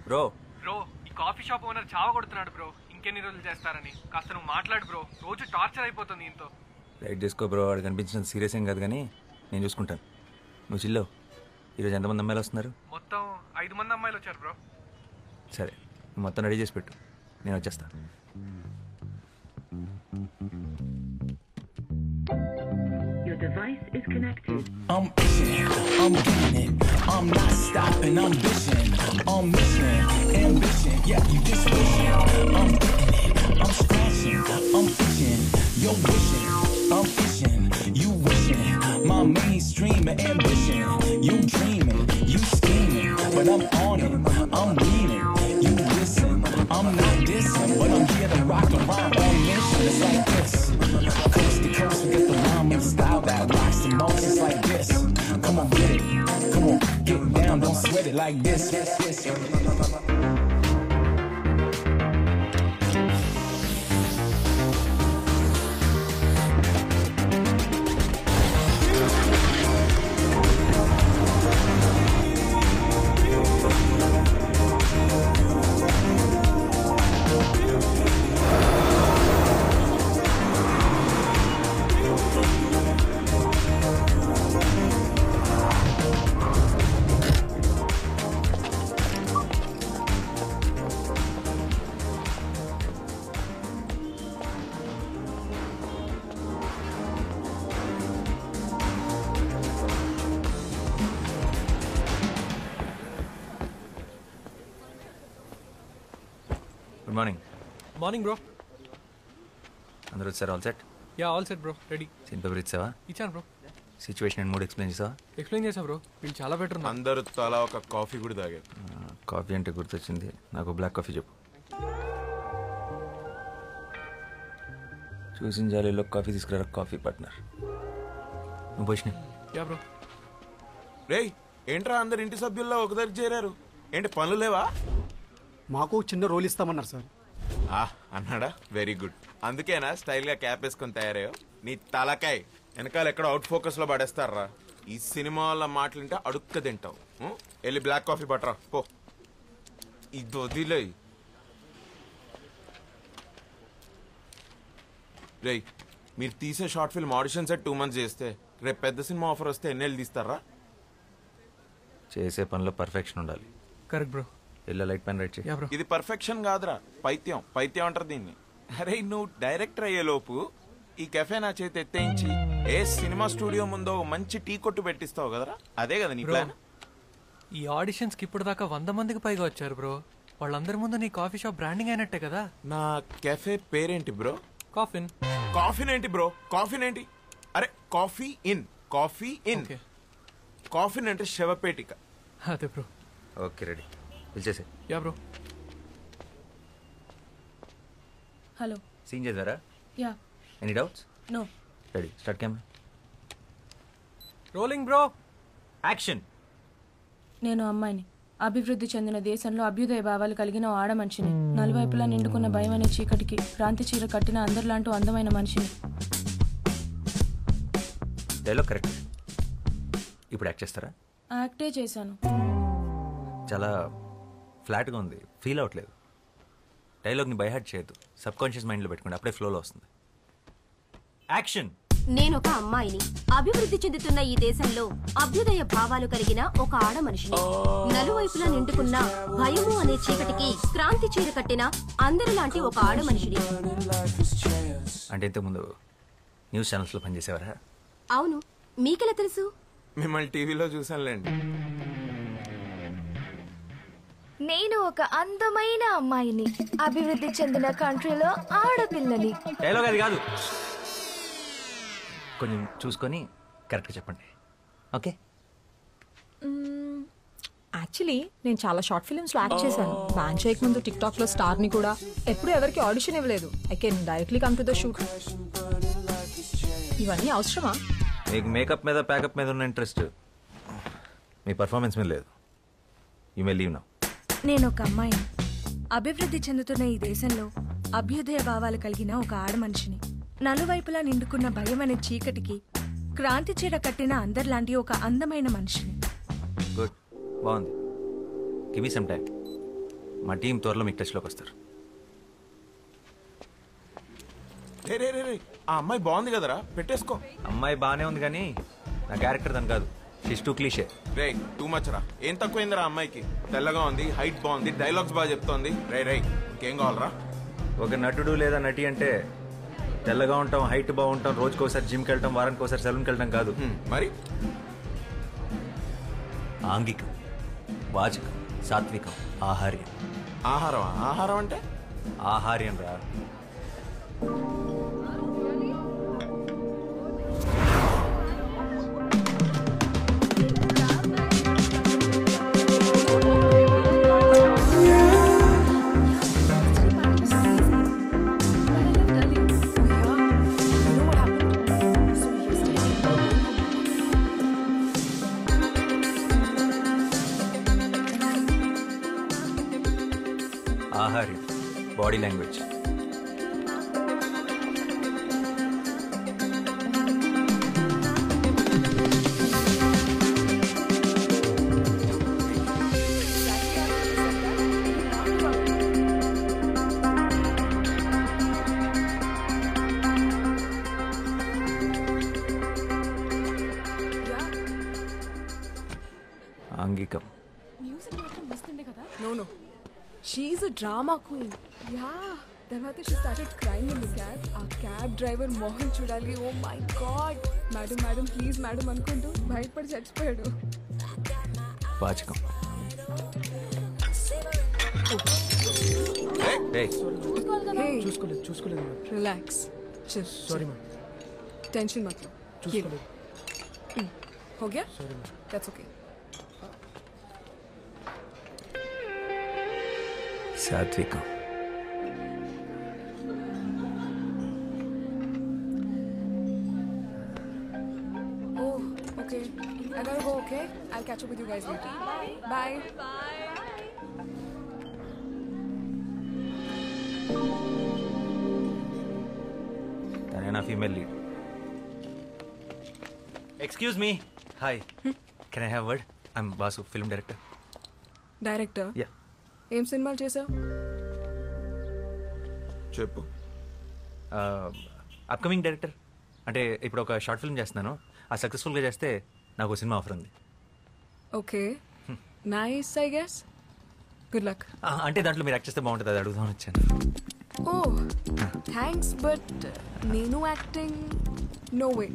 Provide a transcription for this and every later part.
Bro bro ఈ coffee shop owner చావ కొడుతున్నాడు bro. ఇంకెన్ని రోజులు చేస్తారని కాస్త నువ్వు మాట్లాడు బ్రో. రోజు టార్చర్ అయిపోతుంది ఇంతో. లైట్ చేసుకో బ్రో. వాడు కనిపించిన సీరియస్ ఏం కాదు కానీ నేను చూసుకుంటాను. నువ్వు చిల్లో. ఈరోజు ఎంతమంది అమ్మాయిలు వస్తున్నారు? మొత్తం 5 మంది అమ్మాయిలు వచ్చారు బ్రో. సరే నువ్వు మొత్తం రెడీ చేసి పెట్టు, నేను వచ్చేస్తాను. Device is connected. I'm itching, I'm getting it, I'm not stopping, I'm bitching, I'm missing, ambition, yeah, you just wishing, I'm getting it, I'm scratching, I'm itching, you're wishing, I'm itching, you wishing, my mainstream ambition, you dreaming, you scheming, but I'm on it, I'm leaning, you listen, I'm not dissing, but I'm here to rock the rhyme on mission, it's like this. Coast to coast, we get the rhyme and style that rocks the most. It's like this. Come on, get it. Come on, get down. Don't sweat it like this. Good morning. Morning bro. అందరూ వచ్చారు? All set? Yeah all set bro, ready. Scene paper ఇచ్చావా? ఇచ్చాను బ్రో. Situation and mood explain చేసావా? Explain చేసా bro. వీళ్ళు చాలా better. అందరూ తలా ఒక కాఫీ కూడా తాగారు. కాఫీ అంటే గుర్తొచ్చింది, నాకు బ్లాక్ కాఫీ చెప్పు. చూసిన జాలీలో కాఫీ తీసుకురా కాఫీ పార్ట్నర్. నువ్వు పోషిన. Yeah bro. రేయ్ ఏంట్రా అందరు ఇంటి సభ్యుల్లో ఒక దగ్గర చేరారు? ఏంటి పనులు లేవా? మాకు చిన్న రోల్ ఇస్తామన్నారు సార్. అన్నాడా? Very good. అందుకేనా స్టైల్గా క్యాప్ వేసుకొని తయారయ్యో? నీ తలకాయ్ వెనకాల ఎక్కడ అవుట్ ఫోకస్లో పడేస్తారా? ఈ సినిమా వాళ్ళ మాటలుంటే అడుక్క తింటావు. వెళ్ళి బ్లాక్ కాఫీ పట్టరా పో. ఇది వదిలే. రేయ్ మీరు తీసే short film audition set 2 months చేస్తే రేపు పెద్ద సినిమా ఆఫర్ వస్తే ఎన్నేళ్ళు తీస్తారా? చేసే పనిలో పర్ఫెక్షన్ ఉండాలి. Correct bro. ఇలా లైట్ పెన్ రైట్ చేయి. ఇది పర్ఫెక్షన్ కాదురా, పైత్యం. పైత్యం అంటారు దీన్ని. అరే నువ్వు డైరెక్టర్ అయ్యే లోపు ఈ కెఫే నా చేతి ఎత్తేయించి ఏ సినిమా స్టూడియో ముందో మంచి టీ కొట్టు పెట్టిస్తావు కదరా, అదే కదా నీ ప్లాన్? ఈ ఆడిషన్స్ కి ఇప్పుడు దాకా 100 మందికి పైగా వచ్చారు బ్రో. వాళ్ళందరి ముందు నీ కాఫీ షాప్ బ్రాండింగ్ అయినట్టే కదా. నా కెఫే పేరేంటి బ్రో? కాఫిన్. కాఫీన్ ఏంటి బ్రో? కాఫీన్ ఏంటి? అరే coffee in, coffee in. Coffin అంటే శవపేటిక. అదే బ్రో. ఓకే రెడీ, పిలిచేసే. Yeah bro. హలో. సీన్ చేద్దారా? Yeah. Any doubts? No. Ready, start camera. Rolling bro. Action. నేను అమ్మాయిని, అభివృద్ధి చెందిన దేశంలో అభ్యుదయ భావాలు కలిగిన ఓ ఆడ మనిషిని, నలువైపులా నిండుకున్న భయం అనే చీకటికి క్రాంతి చీర కట్టిన అందరిలాంటి అందమైన మనిషిని. Dialogue correct. ఇప్పుడు యాక్ట్ చేస్తారా? యాక్టే చేశాను. చాలా ఫ్లాట్గా ఉంది, ఫీల్ అవ్వట్లేదు. డైలాగ్ని బైహార్ట్ చేయొద్దు, సబ్ కాన్షియస్ మైండ్లో పెట్టుకోండి, అప్పుడే ఫ్లోలో వస్తుంది. యాక్షన్. నేను ఒక అమ్మాయిని, అభివృద్ధి చెందుతున్న ఈ దేశంలో అభ్యుదయ భావాలు కలిగిన ఒక ఆడ మనిషిని, నలువైపులా నిండుకున్న భయము అనే చీకటికి క్రాంతి చీర కట్టిన అందరిలాంటి ఒక ఆడ మనిషిని. అంటే ఇంతకుముందు న్యూస్ ఛానల్స్లో పనిచేసేవారా? అవును, మీకెలా తెలుసు? మిమ్మల్ని టీవీలో చూసానులేండి. నేను ఒక అందమైన అమ్మాయిని, అభివృద్ధి చెందిన కంట్రీలో ఆడపిల్లని. డైలాగ్ అది కాదు, కొంచెం చూసుకొని కరెక్ట్గా చెప్పండి. ఓకే. యాక్చువల్లీ నేను చాలా షార్ట్ ఫిల్మ్స్లో యాక్ట్ చేశాను. బ్యాన్ చేయక ముందు టిక్టాక్లో స్టార్ని కూడా. ఎప్పుడు ఎవరికి ఆడిషన్ ఇవ్వలేదు. I can directly come to the shoot. ఇవన్నీ అవసరమా? మీకు మేకప్ మీద ప్యాకప్ మీద ఉన్న ఇంట్రెస్ట్ మీ పర్ఫార్మెన్స్ మీద లేదు. You may leave now. నేను ఒక అమ్మాయిని, అభివృద్ధి చెందుతున్న ఈ దేశంలో అభ్యుదయ భావాలు కలిగిన ఒక ఆడ మనిషిని, నలువైపులా నిండుకున్న భయం అనే చీకటికి క్రాంతి చీర కట్టిన అందరిలాంటి ఒక అందమైన మనిషిని. గుడ్, బాగుంది. Give me some time. మా టీం త్వరలో మీకు టచ్లోకి వస్తారు. రే రే రే రే, ఆ అమ్మాయి బాగుంది కదరా, పెట్టేసుకో. అమ్మాయి బాగానే ఉంది కానీ నా క్యారెక్టర్ దాని కాదు. She's too cliche. రే టూ మచ్ రా. ఏం తక్కువైందిరా అమ్మాయికి? తెల్లగా ఉంది, హైట్ బాగుంది, డైలాగ్స్ బాగా చెప్తోంది. రే రే, ఇంకేం కావాలరా? ఒక నటుడు లేదా నటి అంటే తెల్లగా ఉంటాం, హైట్ బాగుంటాం, రోజుకి ఒకసారి జిమ్కి వెళ్ళటం, వారానికి ఒకసారి సెలూన్కి వెళ్ళటం కాదు. మరి ఆంగికం, వాచకం, సాత్వికం, ఆహార్యం. ఆహారం? ఆహారం అంటే ఆహార్యం రా. ఆహార్యం, బాడీ లాంగ్వేజ్. ఆంగికం. No. She's a drama queen. Yeah. తర్వాత she started crying in the cab. ఆ క్యాబ్ డ్రైవర్ మోహన్ చూడాలి. Oh my god. Madam please madam అనుకుంటూ బయటపడి చచ్చిపోయాడు. వాచకం. చూసుకోలేదు. రిలాక్స్. Sorry ma'am. టెన్షన్ మत लो. చూసుకోలేదు. हो गया? That's okay. సాత్వికం. Oh, okay. I gotta go, okay? I'll catch up with you guys later. Bye. తనే నా female lead. Excuse me. Hi, can I have word? I'm boss, film director. Director? Yeah. ఏం సినిమాలు చేసావు? చెప్పు. Upcoming director. అంటే ఇప్పుడు ఒక short film చేస్తున్నాను. ఆ సక్సెస్ఫుల్గా చేస్తే నాకు సినిమా ఆఫర్ ఉంది. Okay, nice I guess. Good luck. అంటే దాంట్లో మీరు యాక్ట్ చేస్తే బాగుంటుంది, అది అడుగుదామని వచ్చాను. ఓ థ్యాంక్స్, బట్ నేను acting no way.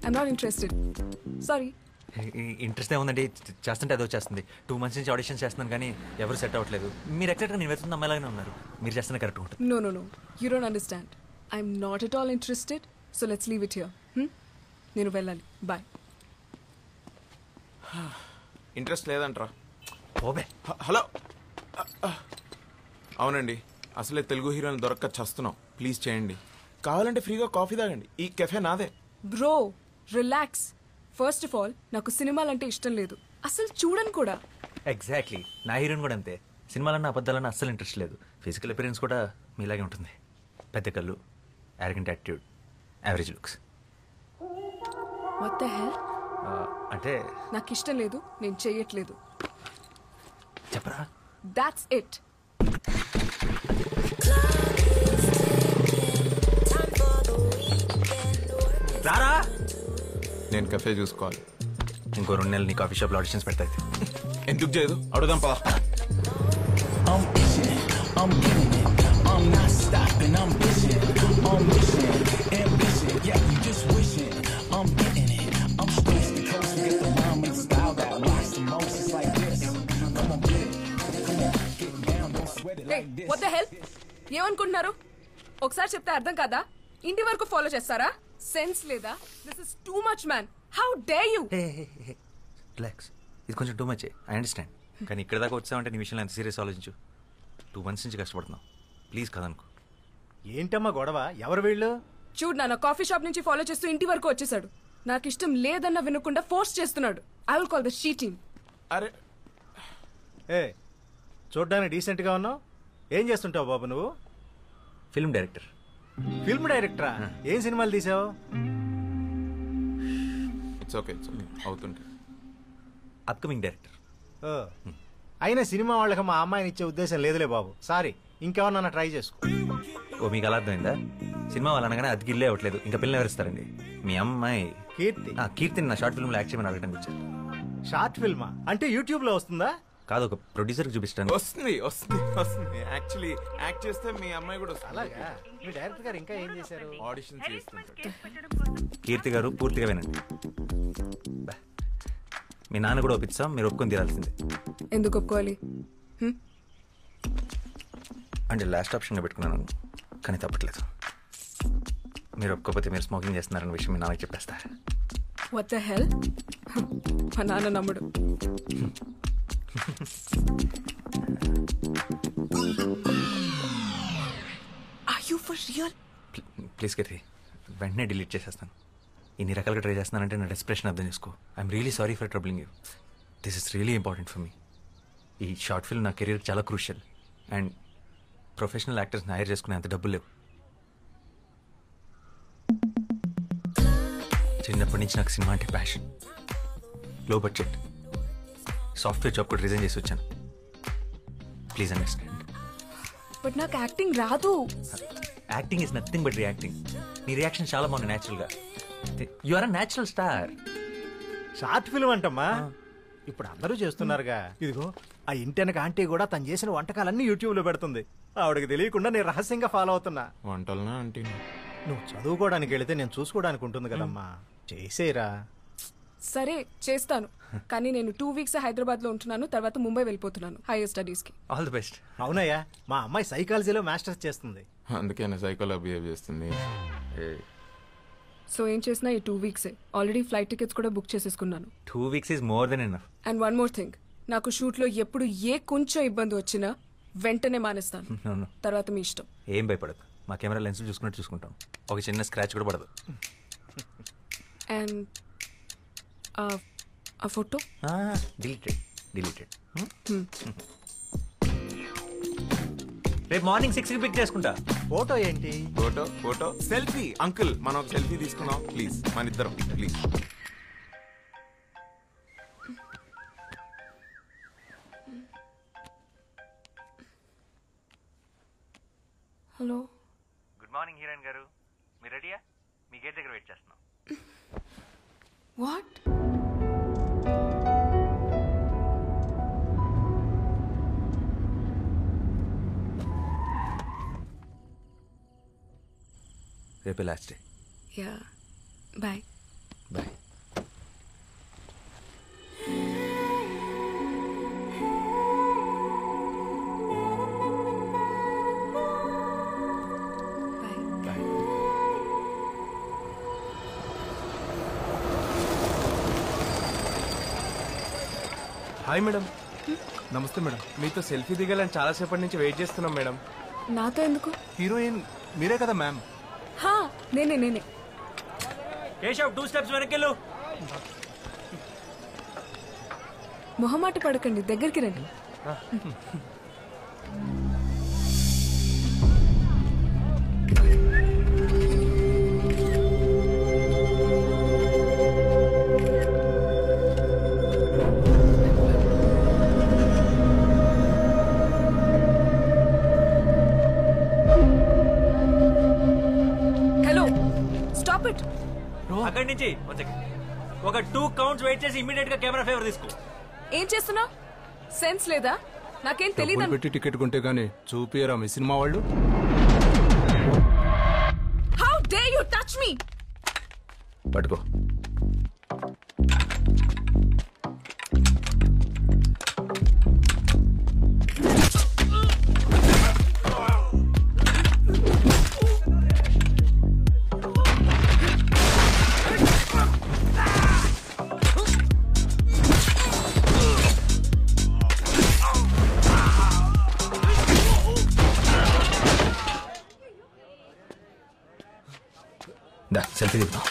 I'm not interested. Sorry. Interest ఏముందండి, చేస్తుంటే అదో చేస్తుంది. 2 months నుంచి ఆడిషన్స్ చేస్తున్నాను కానీ ఎవరు సెట్ అవ్వట్లేదు. మీరు ఎగ్జాక్ట్గా నేను వెతున్న అమ్మాయిలాగానే ఉన్నారు. మీరు చేస్తున్న కరెక్ట్ ఉంటుంది. No. You don't understand. I'm not at all interested. So let's leave it here. నేను వెళ్ళాలి. బాయ్. ఇంట్రెస్ట్ లేదంట్రా. ఓబే. హలో. అవునండి, అసలే తెలుగు హీరోని దొరక్క చస్తున్నాం. ప్లీజ్ చేయండి. కావాలంటే ఫ్రీగా కాఫీ తాగండి. ఈ కెఫే నాదే. Bro relax. First of all నాకు సినిమాలంటే ఇష్టం లేదు, అసలు చూడను కూడా. ఎగ్జాక్ట్లీ, నా హీరోయిన్ కూడా అంతే. సినిమాలన్నా అబద్ధాలన్నా అస్సలు ఇంట్రెస్ట్ లేదు. ఫిజికల్ అపిరెన్స్ కూడా మీలాగే ఉంటుంది. పెద్ద కళ్ళు, arrogant attitude, average looks. What the హెల్? అంటే నాకు ఇష్టం లేదు, నేను చెయ్యట్లేదు. చెప్పరా. That's it. రారా. నేను కెఫే చూసుకోవాలి. ఇంకో 2 నెలలు నీ కాఫీ షాప్లో ఆడిషన్స్ పెడతాయి. ఎందుకు చేయదు? అడుగుదాం పదా. I'm itching, I'm getting it, I'm not stopping, I'm bitching, I'm wishing, ambition, yeah, you just wishing, I'm getting it, I'm coast to coast, get the rhyme and the style that rocks the most, it's like this, come on, get it, come on, get down, don't sweat it like this. What the హెల్? ఏమనుకుంటున్నారు? ఒకసారి చెప్తే అర్థం కాదా? ఇంటి వరకు follow చేస్తారా? Sense లేదా? This is too much man. How dare you? Relax, ఇది కొంచెం టూ మచ్. I understand. కానీ ఇక్కడ దాకా వచ్చావంటే నీ విషయంలో ఎంత సీరియస్ ఆలోచించు. 2 months నుంచి కష్టపడుతున్నావు. ప్లీజ్ కదనుకో. ఏంటమ్మా గొడవ? ఎవరు వీళ్ళు? చూడు నాన్న, కాఫీ షాప్ నుంచి ఫాలో చేస్తూ ఇంటి వరకు వచ్చేసాడు. నాకు ఇష్టం లేదన్న వినకుండా ఫోర్స్ చేస్తున్నాడు. I will call the she team. అరే చూడ్డానికి డీసెంట్గా ఉన్నావు. ఏం చేస్తుంటావు బాబు నువ్వు? Film director. ఫిల్మ్ డైరెక్టరా? ఏం సినిమాలు తీసావు? ఇట్స్ ఓకే అవుతుంటే. Upcoming director. అయినా సినిమా వాళ్ళకి మా అమ్మాయిని ఇచ్చే ఉద్దేశం లేదులే బాబు. సారీ, ఇంకెవరన్నా ట్రై చేసుకో. ఓ మీకు అలా అర్థమైందా? సినిమా వాళ్ళు అనగానే అది గిల్లే అవ్వట్లేదు, ఇంకా పిల్లలు ఎవరిస్తారండి? మీ అమ్మాయి కీర్తి. కీర్తిని నా షార్ట్ ఫిల్మ్లో యాక్ట్ చేయమని అడగడానికి వచ్చాను. షార్ట్ ఫిల్మా అంటే యూట్యూబ్ లో వస్తుందా? కాదు, ఒక ప్రొడ్యూసర్కి చూపిస్తాను. వస్తుంది వస్తుంది వస్తుంది. యాక్చువల్లీ యాక్ట్ చేస్తే మీ అమ్మాయి కూడా వస్తుంది. అలాగా? మీ డైరెక్టర్ గారు ఇంకా ఏం చేశారు? ఆడిషన్ చేస్తుంటారు. కీర్తి గారు పూర్తిగా వినండి. బా. మీ నాన్న కూడా ఒప్పిస్తాం, మీరు ఒప్పుకొని తీరాల్సిందే. ఎందుకు ఒప్పుకోవాలి? అంటే లాస్ట్ ఆప్షన్గా పెట్టుకున్నాను, కానీ తప్పట్లేదు. మీరు ఒప్పుకోకపోతే మీరు స్మోకింగ్ చేస్తున్నారన్న విషయం మీ నాన్నకి చెప్పేస్తా. What the hell? మా నాన్న నమ్ముడు. Are you for real? Please Keerthi, వెంటనే డిలీట్ చేసేస్తాను. ఇన్ని రకాలుగా ట్రై చేస్తున్నానంటే నా డెస్ప్రెషన్ అర్థం చేసుకో. I'm really sorry for troubling you. This is really important for me. ఈ షార్ట్ ఫిల్మ్ నా కెరీర్ చాలా క్రూషియల్. అండ్ ప్రొఫెషనల్ యాక్టర్స్ని హైర్ చేసుకునే అంత డబ్బులు లేవు. చిన్నప్పటి నుంచి నాకు సినిమా అంటే passion. Low budget software job కూడా రిజైన్ చేసి వచ్చాను. Please understand. బట్ నాకు యాక్టింగ్ రాదు. Acting is nothing but reacting. నీ రియాక్షన్ చాలా బాగుంది న్యాచురల్గా. You are a natural star. Short film అంటమ్మా, ఇప్పుడు అందరూ చేస్తున్నారుగా. ఇదిగో ఆ ఇంటెనక ఆంటీ కూడా తను చేసిన వంటకాలన్నీ యూట్యూబ్ లో పెడుతుంది. ఆవిడకి తెలియకుండా నేను రహస్యంగా ఫాలో అవుతున్నా. వంటలనా అంటే నువ్వు చదువుకోవడానికి వెళితే నేను చూసుకోవడానికి ఉంటుంది కదమ్మా. చేసేరా. సరే చేస్తాను, కానీ నేను 2 weeks హైదరాబాద్ లో ఉంటున్నాను. తర్వాత ముంబై వెళ్ళిపోతున్నాను హైయర్ స్టడీస్ కి. All the best. అవునయ్యా, మా అమ్మాయి సైకాలజీలో మాస్టర్స్ చేస్తుంది. అందుకే సైకోలా బిహేవ్ చేస్తుంది. సో ఏం చేసినా ఈ 2 weeks ఆల్రెడీ ఫ్లైట్ టికెట్స్ కూడా బుక్ చేసేసుకున్నాను. 2 weeks is more than enough. And one more thing, నాకు షూట్ లో ఎప్పుడు ఏ కొంచెం ఇబ్బంది వచ్చినా వెంటనే మానేస్తాను. No, no. తర్వాత మీ ఇష్టం. ఏం భయపడదు, మా కెమెరా లెన్స్ చూసుకున్నట్టు చూసుకుంటాం. ఒక చిన్న స్క్రాచ్ కూడా పడదు. అండ్ ఆ ఫోటో డిలీటెడ్. రేపు మార్నింగ్ 6కి పిక్ చేసుకుంటా. ఫోటో ఏంటి? Photo selfie. అంకుల్ మనం ఒక సెల్ఫీ తీసుకున్నాం ప్లీజ్, మన ఇద్దరం please. Hello. Good morning heroine గారు, మీరు రెడీయా? మీ గేట్ దగ్గర వెయిట్ చేస్తున్నాం. వాట్? రేపే last day. Yeah, bye. Bye. Hi madam. నమస్తే మేడం, మీతో సెల్ఫీ దిగాలని చాలాసేపటి నుంచి వెయిట్ చేస్తున్నాం మేడం. నాతో ఎందుకు? హీరోయిన్ మీరే కదా మ్యామ్? హా, నేనే. కేశవ్ 2 steps వెనకెళ్ళు. మొహమాట పడకండి, దగ్గరికి రండి. అక్కడి నుంచి ఒక 2 counts వెయిట్ చేసి ఇమ్మీడియట్ గా కెమెరా ఫేవర్ తీసుకో. ఏం చేస్తున్నా? సెన్స్ లేదా? నాకేం తెలియదు. పెట్టి టికెట్ కొంటే గానీ చూపియరా మీ సినిమా వాళ్ళు? How day you touch me? పట్టుకో. సెల్ఫీ దిగుతాం.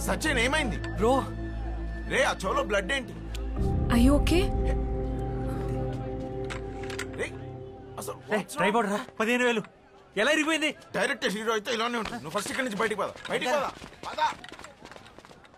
సచిన్ ఏమైంది బ్రో రే ఆ చెవులో బ్లడ్ ఏంటి ఐ ఓకే రే అసలు ట్రై పడరా 15,000 ఎలా ఇరిగిపోయింది? డైరెక్ట్ హీరో అయితే ఇలానే ఉంటుంది. నువ్వు ఫస్ట్ ఇక్కడి నుంచి బయటికి పద.